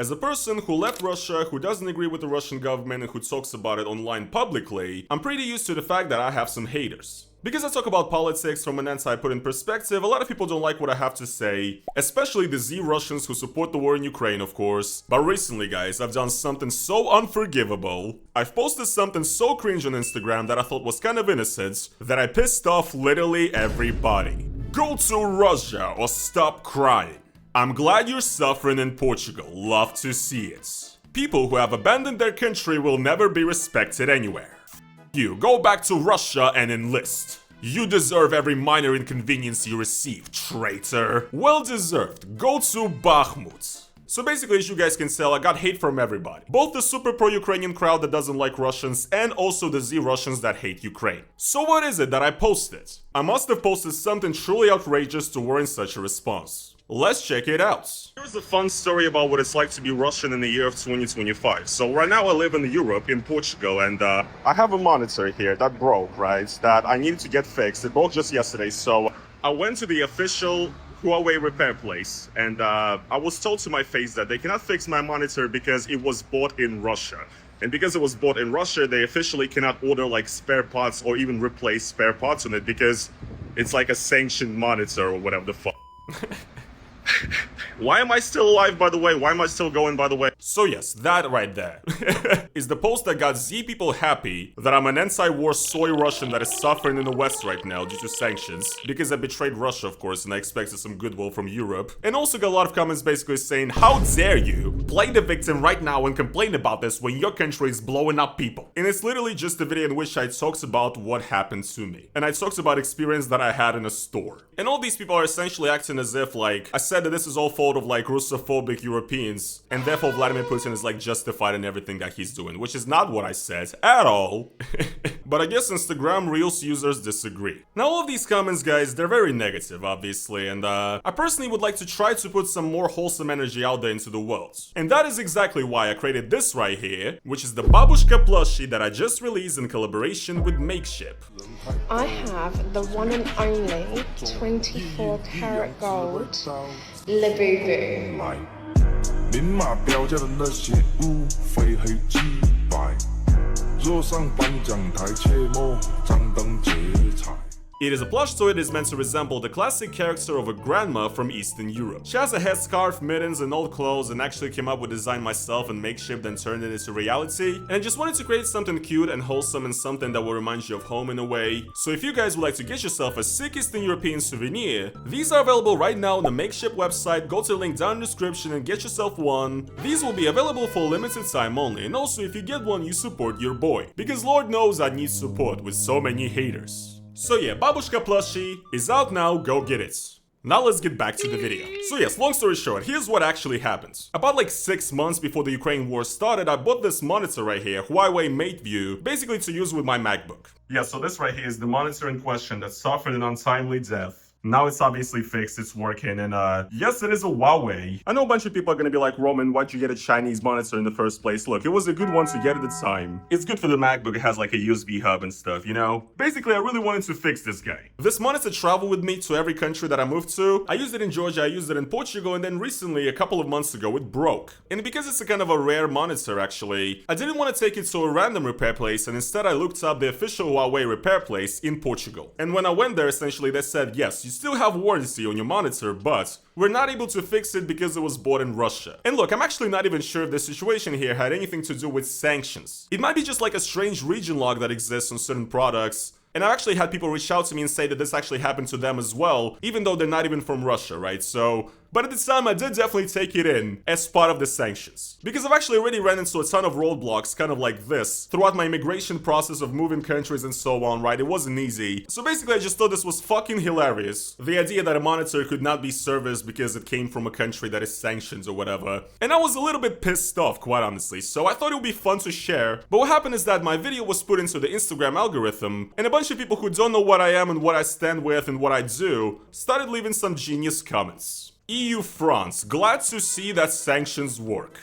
As a person who left Russia, who doesn't agree with the Russian government and who talks about it online publicly, I'm pretty used to the fact that I have some haters. Because I talk about politics from an anti-Putin perspective, a lot of people don't like what I have to say, especially the Z Russians who support the war in Ukraine, of course. But recently, guys, I've done something so unforgivable. I've posted something so cringe on Instagram that I thought was kind of innocent, that I pissed off literally everybody. Go to Russia or stop crying. I'm glad you're suffering in Portugal, love to see it. People who have abandoned their country will never be respected anywhere. You go back to Russia and enlist. You deserve every minor inconvenience you receive, traitor. Well deserved. Go to Bakhmut. So basically, as you guys can tell, I got hate from everybody. Both the super pro-Ukrainian crowd that doesn't like Russians and also the Z Russians that hate Ukraine. So what is it that I posted? I must have posted something truly outrageous to warrant such a response. Let's check it out. Here's a fun story about what it's like to be Russian in the year of 2025. So right now I live in Europe, in Portugal, and I have a monitor here that broke, right? That I needed to get fixed. It broke just yesterday, so I went to the official Huawei repair place, and I was told to my face that they cannot fix my monitor because it was bought in Russia. And because it was bought in Russia, they officially cannot order like spare parts or even replace spare parts on it because it's like a sanctioned monitor or whatever the fuck. Why am I still alive, by the way? Why am I still going, by the way? So yes, that right there is the post that got Z people happy that I'm an anti-war soy Russian that is suffering in the West right now due to sanctions, because I betrayed Russia, of course, and I expected some goodwill from Europe. And also got a lot of comments basically saying, how dare you play the victim right now and complain about this when your country is blowing up people? And it's literally just a video in which I talked about what happened to me. And I talked about experience that I had in a store. And all these people are essentially acting as if, like, I said that this is all fault of like Russophobic Europeans, and therefore Vladimir Putin is like justified in everything that he's doing, which is not what I said at all. But I guess Instagram Reels users disagree. Now all of these comments, guys, they're very negative, obviously, and I personally would like to try to put some more wholesome energy out there into the world. And that is exactly why I created this right here, which is the Babushka plushie that I just released in collaboration with Makeship. I have the one and only 24 karat gold Labubu. 明码标价的那些物非黑即白，若上颁奖台，切莫张灯结彩。 It is a plush toy that is meant to resemble the classic character of a grandma from Eastern Europe. She has a headscarf, mittens, and old clothes, and actually came up with the design myself and Makeship, then turned it into reality. And I just wanted to create something cute and wholesome and something that will remind you of home in a way. So if you guys would like to get yourself a sick Eastern European souvenir, these are available right now on the Makeship website. Go to the link down in the description and get yourself one. These will be available for a limited time only, and also if you get one, you support your boy. Because Lord knows I need support with so many haters. So yeah, Babushka plushie is out now, go get it. Now let's get back to the video. So yes, long story short, here's what actually happened. About like 6 months before the Ukraine war started, I bought this monitor right here, Huawei MateView, basically to use with my MacBook. Yeah, so this right here is the monitor in question that suffered an untimely death. Now it's obviously fixed, it's working, and yes, it is a Huawei. I know a bunch of people are gonna be like, Roman, why'd you get a Chinese monitor in the first place? Look, it was a good one to get at the time. It's good for the MacBook, it has like a USB hub and stuff, you know? Basically, I really wanted to fix this guy. This monitor traveled with me to every country that I moved to. I used it in Georgia, I used it in Portugal, and then recently, a couple of months ago, it broke. And because it's a kind of a rare monitor, actually, I didn't want to take it to a random repair place, and instead I looked up the official Huawei repair place in Portugal. And when I went there, essentially, they said, yes, you still have warranty on your monitor, but we're not able to fix it because it was bought in Russia. And look, I'm actually not even sure if the situation here had anything to do with sanctions. It might be just like a strange region log that exists on certain products. And I've actually had people reach out to me and say that this actually happened to them as well, even though they're not even from Russia, right? So, but at the time I did definitely take it in as part of the sanctions. Because I've actually already ran into a ton of roadblocks, kind of like this, throughout my immigration process of moving countries and so on, right? It wasn't easy. So basically I just thought this was fucking hilarious. The idea that a monitor could not be serviced because it came from a country that is sanctioned or whatever. And I was a little bit pissed off, quite honestly, so I thought it would be fun to share. But what happened is that my video was put into the Instagram algorithm, and a bunch of people who don't know what I am and what I stand with and what I do started leaving some genius comments. EU France, glad to see that sanctions work.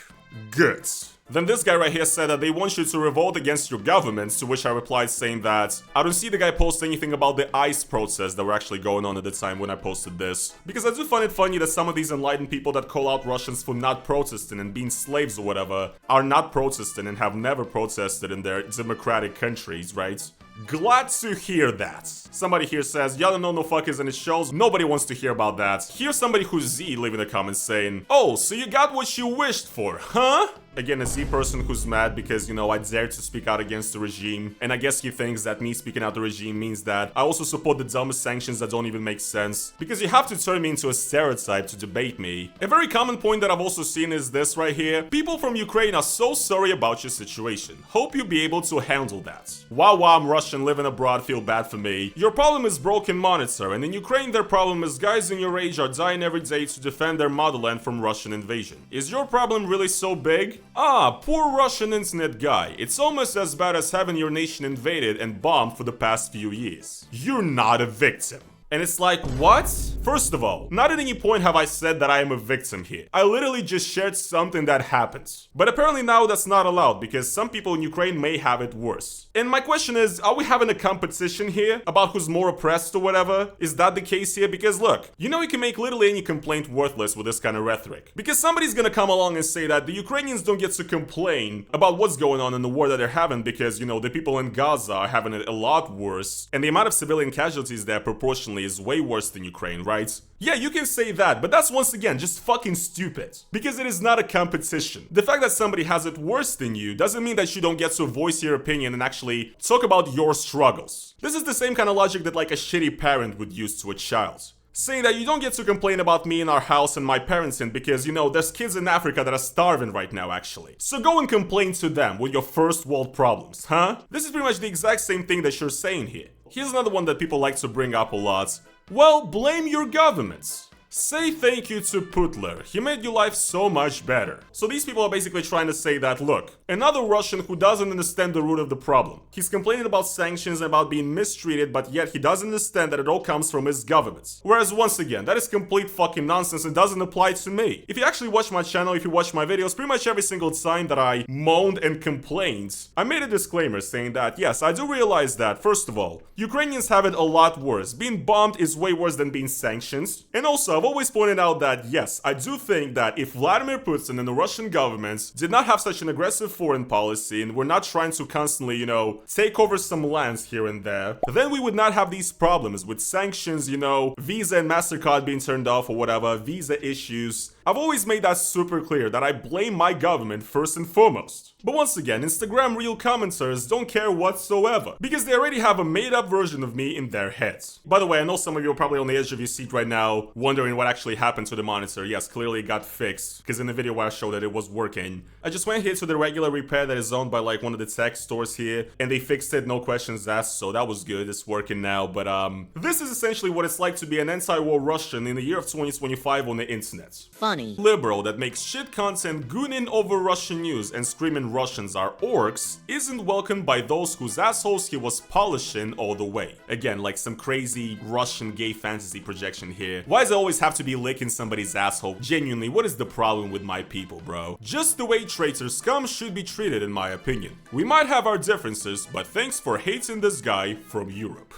Good. Then this guy right here said that they want you to revolt against your government, to which I replied saying that I don't see the guy post anything about the ICE protests that were actually going on at the time when I posted this. Because I do find it funny that some of these enlightened people that call out Russians for not protesting and being slaves or whatever are not protesting and have never protested in their democratic countries, right? Glad to hear that. Somebody here says, y'all don't know no fuckers and it shows. Nobody wants to hear about that. Here's somebody who's Z leaving a comment saying, oh, so you got what you wished for, huh? Again, a Z person who's mad because, you know, I dared to speak out against the regime. And I guess he thinks that me speaking out the regime means that I also support the dumbest sanctions that don't even make sense. Because you have to turn me into a stereotype to debate me. A very common point that I've also seen is this right here. People from Ukraine are so sorry about your situation. Hope you'll be able to handle that. Wow, I'm Russian, living abroad, feel bad for me. Your problem is broken monitor, and in Ukraine their problem is guys in your age are dying every day to defend their motherland from Russian invasion. Is your problem really so big? Ah, poor Russian internet guy. It's almost as bad as having your nation invaded and bombed for the past few years. You're not a victim. And it's like, what? First of all, not at any point have I said that I am a victim here. I literally just shared something that happened. But apparently now that's not allowed because some people in Ukraine may have it worse. And my question is, are we having a competition here about who's more oppressed or whatever? Is that the case here? Because look, you know you can make literally any complaint worthless with this kind of rhetoric. Because somebody's gonna come along and say that the Ukrainians don't get to complain about what's going on in the war that they're having because, you know, the people in Gaza are having it a lot worse. And the amount of civilian casualties there proportionally is way worse than Ukraine, right? Yeah, you can say that, but that's once again just fucking stupid. Because it is not a competition. The fact that somebody has it worse than you doesn't mean that you don't get to voice your opinion and actually talk about your struggles. This is the same kind of logic that like a shitty parent would use to a child. Saying that you don't get to complain about me in our house and my parents in because, you know, there's kids in Africa that are starving right now actually. So go and complain to them with your first world problems, huh? This is pretty much the exact same thing that you're saying here. Here's another one that people like to bring up a lot. Well, blame your governments. Say thank you to Putler. He made your life so much better. So these people are basically trying to say that, look, another Russian who doesn't understand the root of the problem. He's complaining about sanctions and about being mistreated, but yet he doesn't understand that it all comes from his government. Whereas once again, that is complete fucking nonsense and doesn't apply to me. If you actually watch my channel, if you watch my videos, pretty much every single time that I moaned and complained, I made a disclaimer saying that, yes, I do realize that, first of all, Ukrainians have it a lot worse. Being bombed is way worse than being sanctioned. And also, I've always pointed out that, yes, I do think that if Vladimir Putin and the Russian government did not have such an aggressive foreign policy and were not trying to constantly, you know, take over some lands here and there, then we would not have these problems with sanctions, you know, Visa and MasterCard being turned off or whatever, visa issues. I've always made that super clear that I blame my government first and foremost. But once again, Instagram real commenters don't care whatsoever, because they already have a made-up version of me in their heads. By the way, I know some of you are probably on the edge of your seat right now, wondering what actually happened to the monitor. Yes, clearly it got fixed, because in the video where I showed that it was working. I just went here to the regular repair that is owned by like one of the tech stores here, and they fixed it, no questions asked, so that was good, it's working now. But this is essentially what it's like to be an anti-war Russian in the year of 2025 on the internet. Funny. Liberal that makes shit content gooning over Russian news and screaming Russians are orcs isn't welcomed by those whose assholes he was polishing all the way. Again, like some crazy Russian gay fantasy projection here. Why does it always have to be licking somebody's asshole? Genuinely, what is the problem with my people, bro? Just the way traitor scum should be treated in my opinion. We might have our differences, but thanks for hating this guy from Europe.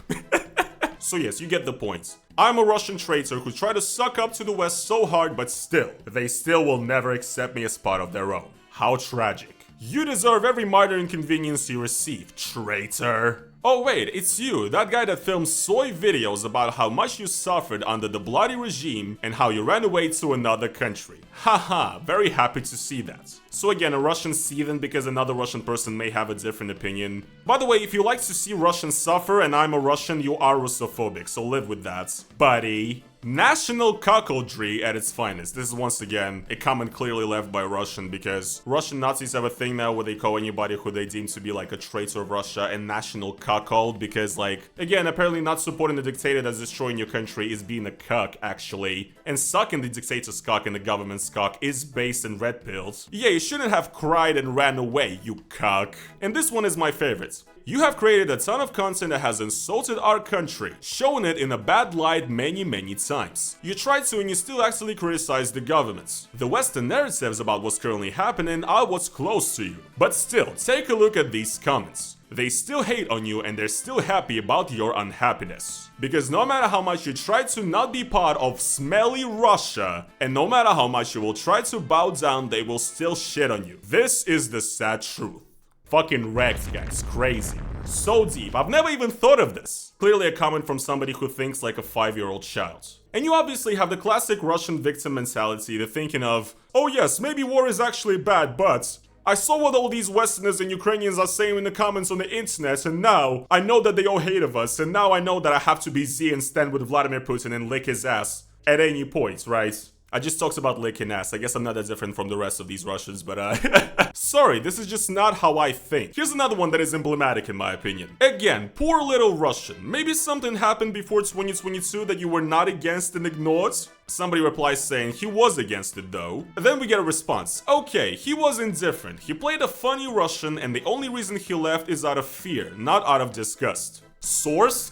So yes, you get the point. I'm a Russian traitor who tried to suck up to the West so hard, but still, they still will never accept me as part of their own. How tragic. You deserve every minor inconvenience you receive, traitor. Oh wait, it's you, that guy that films soy videos about how much you suffered under the bloody regime and how you ran away to another country. Haha, very happy to see that. So again, a Russian seething because another Russian person may have a different opinion. By the way, if you like to see Russians suffer and I'm a Russian, you are Russophobic, so live with that, buddy. National cuckoldry at its finest. This is once again a comment clearly left by Russian because Russian Nazis have a thing now where they call anybody who they deem to be like a traitor of Russia a national cuckold because, like, again, apparently not supporting the dictator that's destroying your country is being a cuck actually, and sucking the dictator's cock and the government's cock is based in red pills. Yeah, you shouldn't have cried and ran away, you cuck. And this one is my favorite. You have created a ton of content that has insulted our country, shown it in a bad light many times. You tried to and you still actually criticize the government. The Western narratives about what's currently happening are what's close to you. But still, take a look at these comments. They still hate on you and they're still happy about your unhappiness. Because no matter how much you try to not be part of smelly Russia, and no matter how much you will try to bow down, they will still shit on you. This is the sad truth. Fucking wrecked, guys. Crazy. So deep. I've never even thought of this. Clearly a comment from somebody who thinks like a 5-year-old child. And you obviously have the classic Russian victim mentality, the thinking of, oh yes, maybe war is actually bad, but I saw what all these Westerners and Ukrainians are saying in the comments on the internet, and now I know that they all hate of us, and now I know that I have to be Z and stand with Vladimir Putin and lick his ass at any point, right? I just talked about licking ass. I guess I'm not that different from the rest of these Russians, but sorry, this is just not how I think. Here's another one that is emblematic in my opinion. Again, poor little Russian. Maybe something happened before 2022 that you were not against and ignored? Somebody replies saying he was against it though. Then we get a response. Okay, he was indifferent. He played a funny Russian and the only reason he left is out of fear, not out of disgust. Source?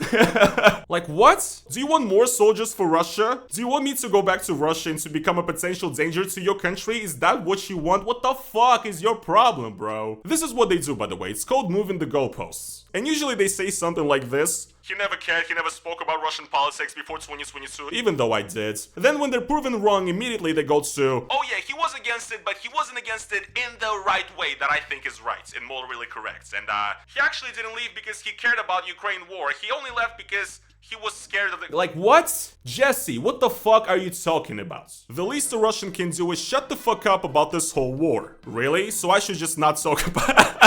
Like what? Do you want more soldiers for Russia? Do you want me to go back to Russia and to become a potential danger to your country? Is that what you want? What the fuck is your problem, bro? This is what they do, by the way. It's called moving the goalposts. And usually they say something like this. He never cared, he never spoke about Russian politics before 2022, even though I did. Then when they're proven wrong, immediately they go to, oh yeah, he was against it, but he wasn't against it in the right way that I think is right and morally correct. And he actually didn't leave because he cared about Ukraine war. He only left because he was scared of the— Like what? Jesse, what the fuck are you talking about? The least a Russian can do is shut the fuck up about this whole war. Really? So I should just not talk about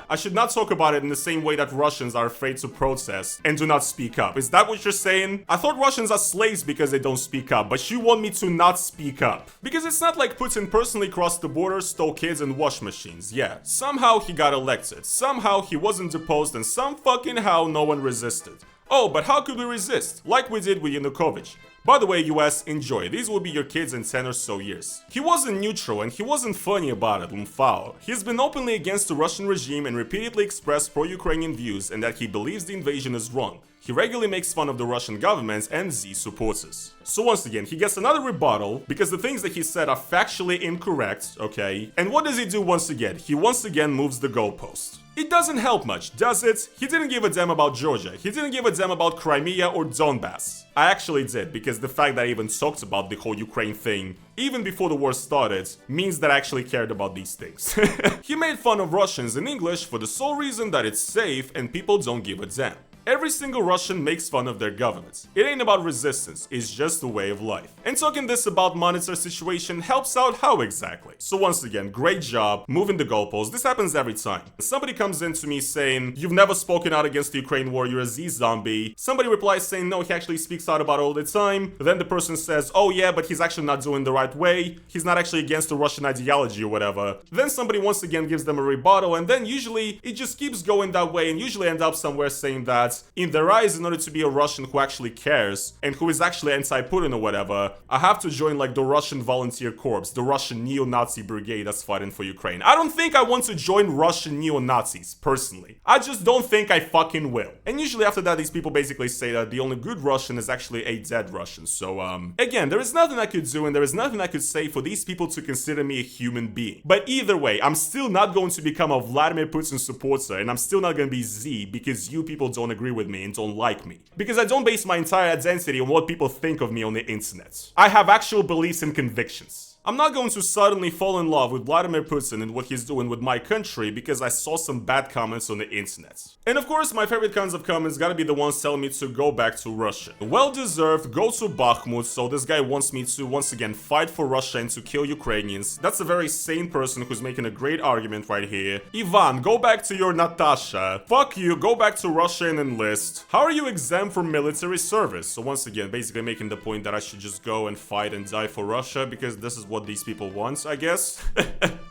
I should not talk about it in the same way that Russians are afraid to protest and do not speak up. Is that what you're saying? I thought Russians are slaves because they don't speak up, but you want me to not speak up. Because it's not like Putin personally crossed the border, stole kids and wash machines. Yeah, somehow he got elected. Somehow he wasn't deposed and some fucking how no one resisted. Oh, but how could we resist? Like we did with Yanukovych. By the way, US, enjoy. These will be your kids in 10 or so years. He wasn't neutral and he wasn't funny about it, Lumfao. He's been openly against the Russian regime and repeatedly expressed pro-Ukrainian views and that he believes the invasion is wrong. He regularly makes fun of the Russian government and Z supporters. So once again, he gets another rebuttal because the things that he said are factually incorrect, okay? And what does he do once again? He once again moves the goalpost. It doesn't help much, does it? He didn't give a damn about Georgia. He didn't give a damn about Crimea or Donbass. I actually did, because the fact that I even talked about the whole Ukraine thing, even before the war started, means that I actually cared about these things. He made fun of Russians in English for the sole reason that it's safe and people don't give a damn. Every single Russian makes fun of their government. It ain't about resistance, it's just a way of life. And talking this about monetary situation helps out how exactly? So once again, great job, moving the goalposts. This happens every time. Somebody comes in to me saying, you've never spoken out against the Ukraine war, you're a Z-zombie. Somebody replies saying, no, he actually speaks out about it all the time. Then the person says, oh yeah, but he's actually not doing the right way. He's not actually against the Russian ideology or whatever. Then somebody once again gives them a rebuttal, and then usually it just keeps going that way and usually end up somewhere saying that in their eyes, in order to be a Russian who actually cares and who is actually anti-Putin or whatever, I have to join like the Russian volunteer corps, the Russian neo-Nazi brigade that's fighting for Ukraine. I don't think I want to join Russian neo-Nazis, personally. I just don't think I fucking will. And usually after that, these people basically say that the only good Russian is actually a dead Russian. So, again, there is nothing I could do and there is nothing I could say for these people to consider me a human being. But either way, I'm still not going to become a Vladimir Putin supporter and I'm still not going to be Z because you people don't agree with me and don't like me. Because I don't base my entire identity on what people think of me on the internet. I have actual beliefs and convictions. I'm not going to suddenly fall in love with Vladimir Putin and what he's doing with my country because I saw some bad comments on the internet. And of course, my favorite kinds of comments gotta be the ones telling me to go back to Russia. Well deserved, go to Bakhmut, so this guy wants me to once again fight for Russia and to kill Ukrainians. That's a very sane person who's making a great argument right here. Ivan, go back to your Natasha. Fuck you, go back to Russia and enlist. How are you exempt from military service? So once again, basically making the point that I should just go and fight and die for Russia because this is what these people want, I guess.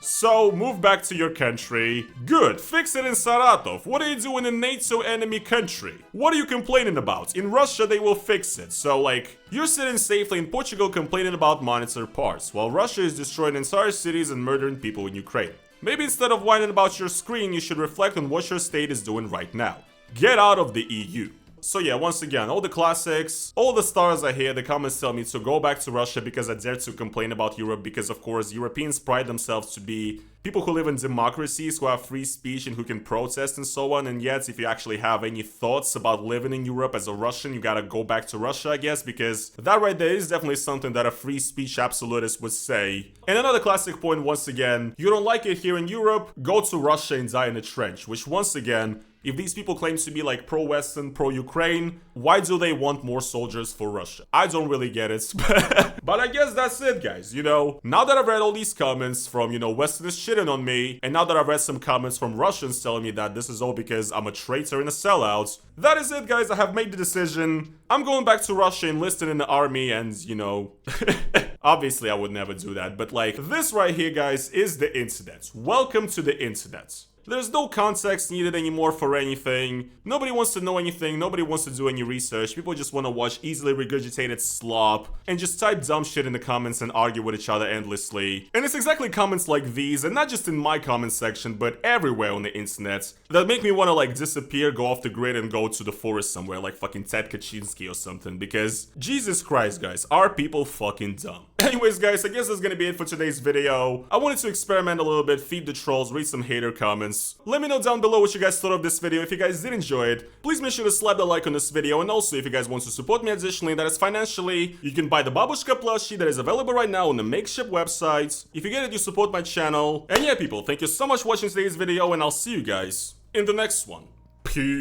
So, move back to your country. Good, fix it in Saratov. What are you doing in NATO enemy country? What are you complaining about? In Russia, they will fix it. So, like, you're sitting safely in Portugal complaining about monetary parts, while Russia is destroying entire cities and murdering people in Ukraine. Maybe instead of whining about your screen, you should reflect on what your state is doing right now. Get out of the EU. So yeah, once again, all the classics, all the stars are here. The comments tell me to go back to Russia because I dare to complain about Europe because, of course, Europeans pride themselves to be people who live in democracies, who have free speech and who can protest and so on. And yet, if you actually have any thoughts about living in Europe as a Russian, you gotta go back to Russia, I guess, because that right there is definitely something that a free speech absolutist would say. And another classic point, once again, you don't like it here in Europe, go to Russia and die in a trench, which once again, if these people claim to be like pro-Western, pro-Ukraine, why do they want more soldiers for Russia? I don't really get it. But I guess that's it, guys, you know? Now that I've read all these comments from, you know, Westerners shitting on me, and now that I've read some comments from Russians telling me that this is all because I'm a traitor and a sellout, that is it, guys. I have made the decision. I'm going back to Russia, enlisting in the army, and, you know... Obviously, I would never do that, but like, this right here, guys, is the internet. Welcome to the internet. There's no context needed anymore for anything. Nobody wants to know anything. Nobody wants to do any research. People just want to watch easily regurgitated slop and just type dumb shit in the comments and argue with each other endlessly. And it's exactly comments like these, and not just in my comment section, but everywhere on the internet, that make me want to like disappear, go off the grid, and go to the forest somewhere like fucking Ted Kaczynski or something. Because Jesus Christ, guys, are people fucking dumb? Anyways, guys, I guess that's gonna be it for today's video. I wanted to experiment a little bit, feed the trolls, read some hater comments. Let me know down below what you guys thought of this video. If you guys did enjoy it, please make sure to slap the like on this video. And also, if you guys want to support me additionally, that is financially, you can buy the Babushka plushie that is available right now on the Makeshift website. If you get it, you support my channel. And yeah, people, thank you so much for watching today's video, and I'll see you guys in the next one. Peace.